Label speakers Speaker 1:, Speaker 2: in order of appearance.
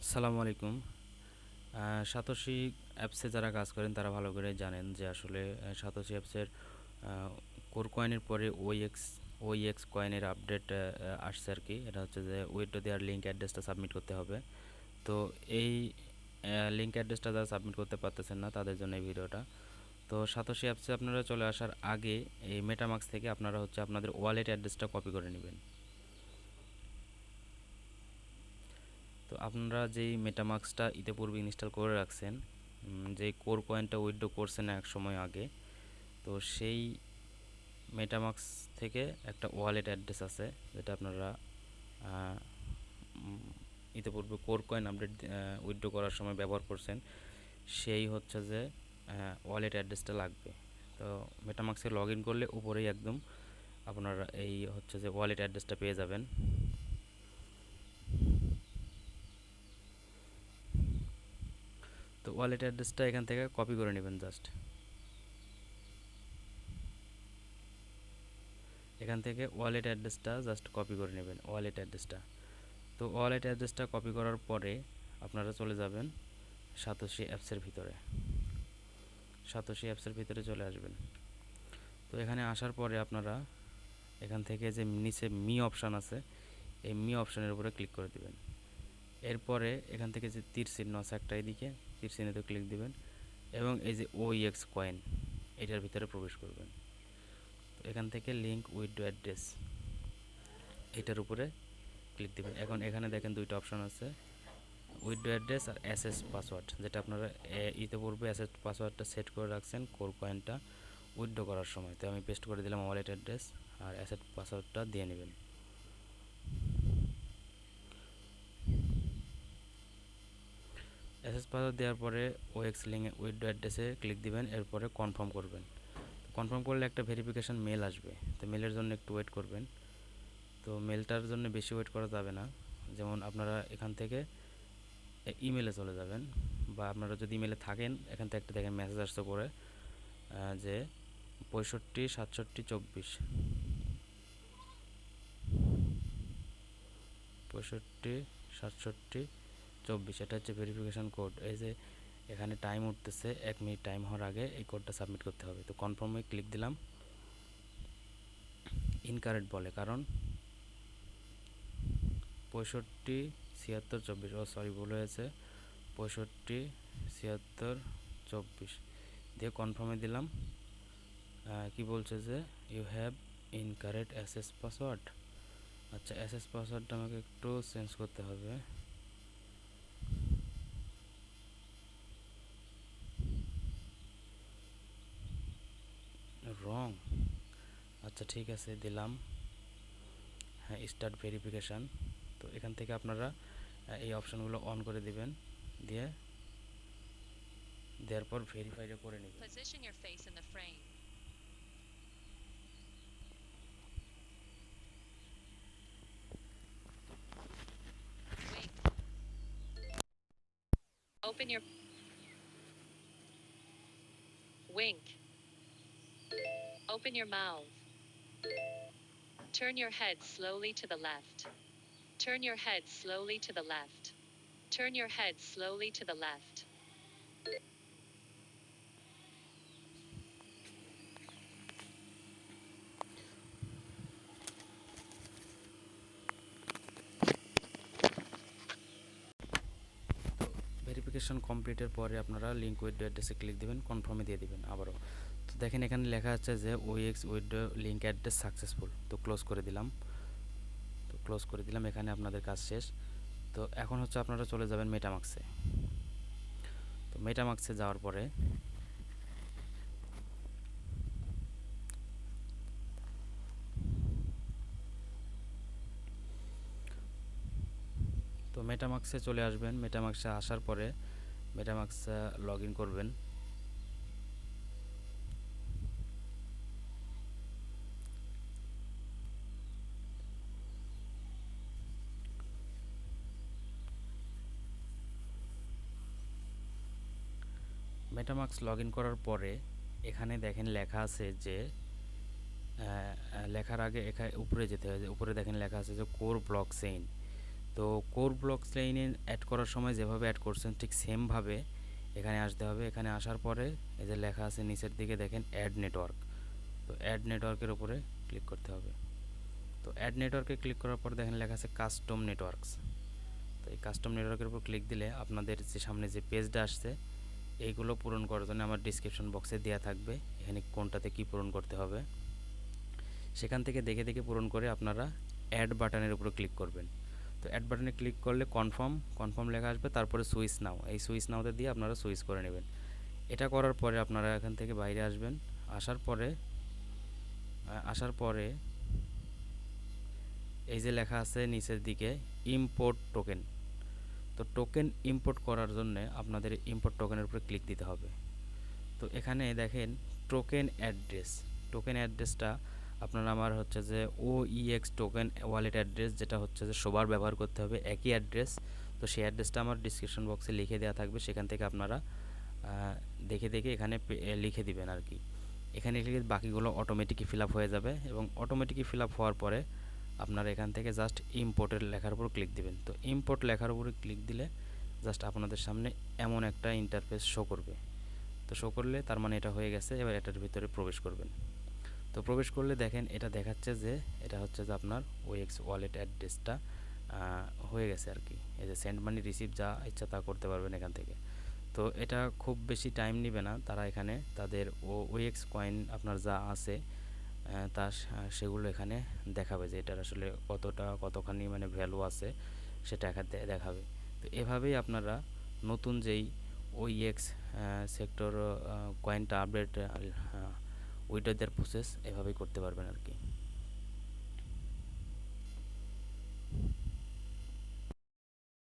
Speaker 1: আসসালামু আলাইকুম। সাতোশি অ্যাপসে যারা কাজ করেন তারা ভালো করে জানেন যে আসলে সাতোশি অ্যাপসের কোর কয়েনের পরে ওইএক্স কয়েনের আপডেট আসছে আর কি। এটা হচ্ছে যে উইথড্র দেওয়ার লিঙ্ক অ্যাড্রেসটা সাবমিট করতে হবে। তো এই লিঙ্ক অ্যাড্রেসটা যারা সাবমিট করতে পারতেছেন না তাদের জন্য এই ভিডিওটা। তো সাতোশি অ্যাপসে আপনারা চলে আসার আগে এই মেটামাক্স থেকে আপনারা হচ্ছে আপনাদের ওয়ালেট অ্যাড্রেসটা কপি করে নেবেন। তো আপনারা যেই মেটামাক্সটা ইতিপূর্বে ইনস্টল করে রাখছেন, যেই কোর কয়েনটা উইথড্র করছেন এক সময় আগে, তো সেই মেটামাক্স থেকে একটা ওয়ালেট অ্যাড্রেস আছে যেটা আপনারা আহ, উম, ইতিপূর্বে কোর কয়েন আপডেট উইথড্র করার সময় ব্যবহার করছেন, সেই হচ্ছে যে ওয়ালেট অ্যাড্রেসটা লাগবে। তো মেটামাক্সে লগ ইন করলে উপরেই একদম আপনারা এই হচ্ছে যে ওয়ালেট অ্যাড্রেসটা পেয়ে যাবেন। তো ওয়ালেট অ্যাড্রেসটা এখান থেকে কপি করে নেবেন জাস্ট। এখান থেকে ওয়ালেট অ্যাড্রেসটা জাস্ট কপি করে নেবেন, ওয়ালেট অ্যাড্রেসটা। তো ওয়ালেট অ্যাড্রেসটা কপি করার পরে আপনারা চলে যাবেন সাতোশি অ্যাপসের ভিতরে। সাতোশি অ্যাপসের ভিতরে চলে আসবেন। তো এখানে আসার পরে আপনারা এখান থেকে যে নিচে মি অপশান আছে, এই মি অপশানের উপরে ক্লিক করে দিবেন। এরপরে এখান থেকে যে তীর চিহ্ন আছে একটা এদিকে, তীর চিহ্নতে ক্লিক দিবেন এবং এই যে ওইএক্স কয়েন এটার ভিতরে প্রবেশ করবেন। তো এখান থেকে লিঙ্ক উইথড্র অ্যাড্রেস এটার উপরে ক্লিক দিবেন। এখন এখানে দেখেন দুইটা অপশন আছে, উইথড্র অ্যাড্রেস আর অ্যাসেস পাসওয়ার্ড, যেটা আপনারা ইতিপূর্বে অ্যাসেস পাসওয়ার্ডটা সেট করে রাখছেন কোর কয়েনটা উইথড্র করার সময়। তো আমি পেস্ট করে দিলাম ওয়ালেট অ্যাড্রেস আর অ্যাসেট পাসওয়ার্ডটা দিয়ে নেবেন। অ্যাসেস পাসওয়ার্ড দেওয়ার পরে ওএক্স লিঙ্ক উইথড্র অ্যাড্রেসে ক্লিক দিবেন, এরপরে কনফার্ম করবেন। কনফার্ম করলে একটা ভেরিফিকেশন মেল আসবে, তো মেলের জন্য একটু ওয়েট করবেন। তো মেলটার জন্য বেশি ওয়েট করা যাবে না, যেমন আপনারা এখান থেকে ইমেলে চলে যাবেন, বা আপনারা যদি ইমেলে থাকেন এখান থেকে একটা দেখেন মেসেজ আসতে করে যে 65 67 24 65 67 24, এটা হচ্ছে ভেরিফিকেশান কোড। এই যে এখানে টাইম উঠতেছে, 1 মিনিট টাইম হওয়ার আগে এই কোডটা সাবমিট করতে হবে। তো কনফার্মে ক্লিক দিলাম। ইনকারেক্ট বলে, কারণ 65 76 24, ও সরি ভুল হয়েছে, 65 76 24 দিয়ে কনফার্মে দিলাম। কি বলছে যে you have incorrect access password. আচ্ছা, অ্যাসেস পাসওয়ার্ডটা আমাকে একটু চেঞ্জ করতে হবে। রং, আচ্ছা ঠিক আছে দিলাম। হ্যাঁ, স্টার্ট ভেরিফিকেশান। তো এখান থেকে আপনারা এই অপশানগুলো অন করে দিবেন, দিয়ে দেওয়ার পর ভেরিফাইটা করে নেবেন।
Speaker 2: Open your wink. Open your mouth. Turn your head slowly to the left. Turn your head slowly to the left. Turn your head slowly to the left.
Speaker 1: Verification কমপ্লিটের পরে আপনারা লিঙ্ক উইথড্র অ্যাড্রেসে ক্লিক দেবেন, কনফার্মে দিয়ে দিবেন আবারও। তো দেখেন এখানে লেখা আছে যে OX withdraw link address successful. তো ক্লোজ করে দিলাম। এখানে আপনাদের কাজ শেষ। তো এখন হচ্ছে আপনারা চলে যাবেন মেটামাক্সে। তো মেটামাক্সে যাওয়ার পরে মেটামাক্সে চলে আসবেন। মেটামাক্সে আসার পরে মেটামাক্সে লগ ইন করবেন। মেটামাক্স লগ ইন করার পরে এখানে দেখেন লেখা আছে যে লেখার আগে এখানে উপরে যেতে হয়, উপরে দেখেন লেখা আছে যে কোর ব্লক চেইন। তো তো কোর ব্লক চেইনে অ্যাড করার সময় যেভাবে অ্যাড করছেন ঠিক সেমভাবে এখানে আসতে হবে। এখানে আসার পরে এই যে লেখা আছে নিচের দিকে দেখেন অ্যাড নেটওয়ার্ক, তো অ্যাড নেটওয়ার্কের উপরে ক্লিক করতে হবে। তো অ্যাড নেটওয়ার্কে ক্লিক করার পর দেখেন লেখা আছে কাস্টম নেটওয়ার্কস। তো এই কাস্টম নেটওয়ার্কের উপর ক্লিক দিলে আপনাদের যে সামনে যে পেজটা আসছে এইগুলো পূরণ করার জন্য আমার ডিসক্রিপশন বক্সে দেওয়া থাকবে এখানে কোনটাতে কি পূরণ করতে হবে, সেখান থেকে দেখে দেখে পূরণ করে আপনারা অ্যাড বাটনের উপর ক্লিক করবেন। তো অ্যাড বাটনে ক্লিক করলে কনফার্ম লেখা আসবে, তারপরে সুইচ নাও, এই সুইচ নাওতে দিয়ে আপনারা সুইচ করে নেবেন। এটা করার পরে আপনারা এখান থেকে বাইরে আসবেন। আসার পরে এই যে লেখা আছে নিচের দিকে ইম্পোর্ট টোকেন, তো টোকেন ইম্পোর্ট করার জন্য আপনাদের ইম্পোর্ট টোকেনের উপরে ক্লিক দিতে হবে। তো এখানে দেখেন টোকেন অ্যাড্রেসটা আপনারা আমার হচ্ছে যে OEX টোকেন ওয়ালেট অ্যাড্রেস, যেটা হচ্ছে যে সবার ব্যবহার করতে হবে একই অ্যাড্রেস। তো সেই অ্যাড্রেসটা আমার ডিসক্রিপশন বক্সে লিখে দেওয়া থাকবে, সেখান থেকে আপনারা দেখে দেখে এখানে লিখে দিবেন আর কি। এখানে লিখে বাকিগুলো অটোমেটিকই ফিল আপ হয়ে যাবে, এবং অটোমেটিকই ফিল আপ হওয়ার পরে আপনারা এখান থেকে জাস্ট ইম্পোর্টের লেখার উপর ক্লিক দিবেন। তো ইম্পোর্ট লেখার উপরে ক্লিক দিলে জাস্ট আপনাদের সামনে এমন একটা ইন্টারফেস শো করবে। তো শো করলে তার মানে এটা হয়ে গেছে, এবার এটার ভিতরে প্রবেশ করবেন। তো প্রবেশ করলে দেখেন এটা দেখাচ্ছে যে এটা হচ্ছে যে আপনার OEX ওয়ালেট অ্যাড্রেসটা হয়ে গেছে আর কি। এই যে সেন্ড মানি রিসিভ যা ইচ্ছা তা করতে পারবেন এখান থেকে। তো এটা খুব বেশি টাইম নেবে না, তারা এখানে তাদের OEX কয়েন আপনার যা আছে তা সেগুলো এখানে দেখাবে যে এটার আসলে কতখানি মানে ভ্যালু আছে সেটা এখানে দেখাবে। তো এভাবেই আপনারা নতুন যেই OEX সেক্টর কয়েনটা আপডেট উইথড্র দেওয়ার প্রসেস এভাবেই করতে পারবেন আর কি।